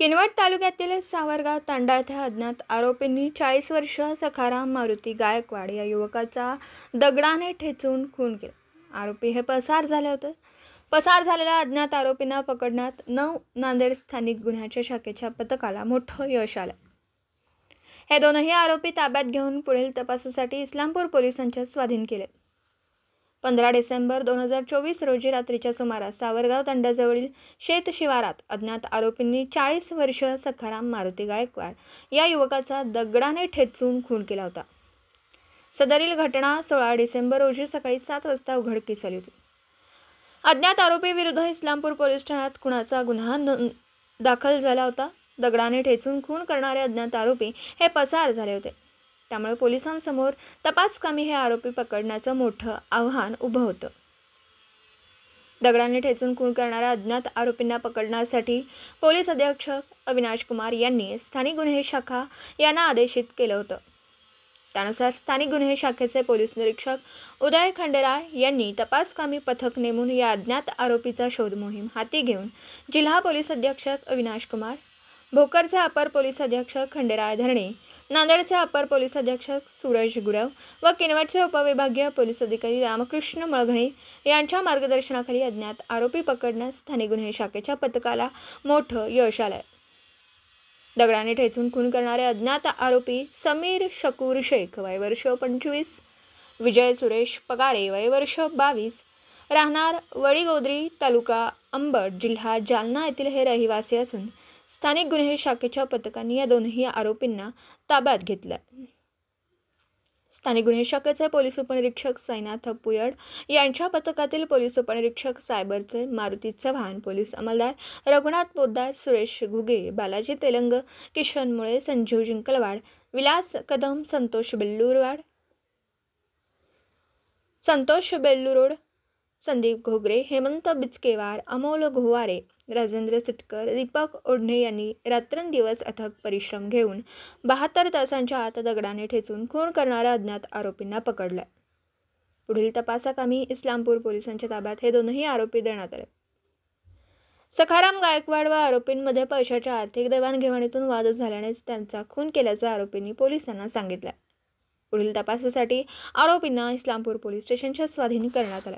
किनवट तालुक्यातील सावरगाव तांडा येथे अज्ञात आरोपींनी 40 वर्ष सखाराम मारुती गायकवाड या युवकाचा दगडाने ठेचून खून केला. आरोपी हे पसार झाले होते. पसार झालेल्या अज्ञात आरोपींना पकडण्यात नांदेड स्थानिक गुन्ह्याच्या शाखेच्या पथकाला मोठं यश आलं. हे दोनही आरोपी ताब्यात घेऊन पुढील तपासासाठी इस्लामपूर पोलिसांच्या स्वाधीन केले. 15 डिसेंबर 2024 रोजी रात्रीच्या सुमारास सावरगाव तांड्याजवळील शेत शिवारात अज्ञात आरोपींनी 40 वर्ष सखाराम मारुती गायकवाड या युवकाचा दगडाने ठेचून खून केला होता. सदरील घटना 16 डिसेंबर रोजी सकाळी 7 वाजता उघडकीस आली होती. अज्ञात आरोपी विरुद्ध इस्लामपूर पोलीस ठाण्यात खुनाचा गुन्हा दाखल झाला होता. दगडाने ठेचून खून करणारे अज्ञात आरोपी हे पसार झाले होते. त्यामुळे पोलिसांसमोर तपासकामी हे आरोपी पकडण्याचं मोठं आव्हान उभं होतं. दगडाने ठेचून खून करणाऱ्या अज्ञात आरोपींना पकडण्यासाठी पोलीस अधीक्षक अविनाश कुमार यांनी स्थानिक गुन्हे शाखा यांना आदेशित केलं होतं. त्यानुसार स्थानिक गुन्हे शाखेचे पोलीस निरीक्षक उदय खंडेराय यांनी तपासकामी पथक नेमून या अज्ञात आरोपीचा शोध मोहीम हाती घेऊन जिल्हा पोलीस अधीक्षक अविनाश कुमार, भोकरचे अपर पोलीस अधीक्षक खंडेराय धरणे, नांदेडचे अपर पोलीस अधीक्षक सूरज गुरव व किनवटचे उपविभागीय पोलीस अधिकारी रामकृष्ण मळघणे यांच्या मार्गदर्शनाखाली अज्ञात आरोपी पकडण्यास स्थानिक गुन्हे शाखेच्या पथकाला मोठं यश आलंय. दगडाने ठेचून खून करणारे अज्ञात आरोपी समीर शकूर शेख वय वर्ष 25, विजय सुरेश पगारे वय वर्ष 22, राहणार वडीगोद्री तालुका अंबड जिल्हा जालना येथील हे रहिवासी असून स्थानिक गुन्हे शाखेच्या पथकांनी या दोन्ही आरोपींना ताब्यात घेतलं. स्थानिक गुन्हे शाखेचे पोलीस उपनिरीक्षक साईनाथ पुयड यांच्या पथकातील पोलीस उपनिरीक्षक सायबरचे मारुती चव्हाण, पोलीस अंमलदार रघुनाथ पोद्दार, सुरेश घुगे, बालाजी तेलंग, किशन मुळे, संजीव जिंकलवाड, विलास कदम, संतोष बेल्लुरोड, संदीप घोगरे, हेमंत बिचकेवार, अमोल घोवारे, राजेंद्र सिटकर, दीपक ओढणे यांनी रात्रंदिवस अथक परिश्रम घेऊन 72 तासांच्या आत दगडाने ठेचून खून करणाऱ्या अज्ञात आरोपींना पकडलं. पुढील तपासाकामी इस्लामपूर पोलिसांच्या ताब्यात हे दोनही आरोपी देण्यात आले. सखाराम गायकवाड व आरोपींमध्ये पैशाच्या आर्थिक देवाणघेवाणीतून वाद झाल्यानेच त्यांचा खून केल्याचं आरोपींनी पोलिसांना सांगितलं. पुढील तपासासाठी आरोपींना इस्लामपूर पोलीस स्टेशनच्या स्वाधीन करण्यात आलं.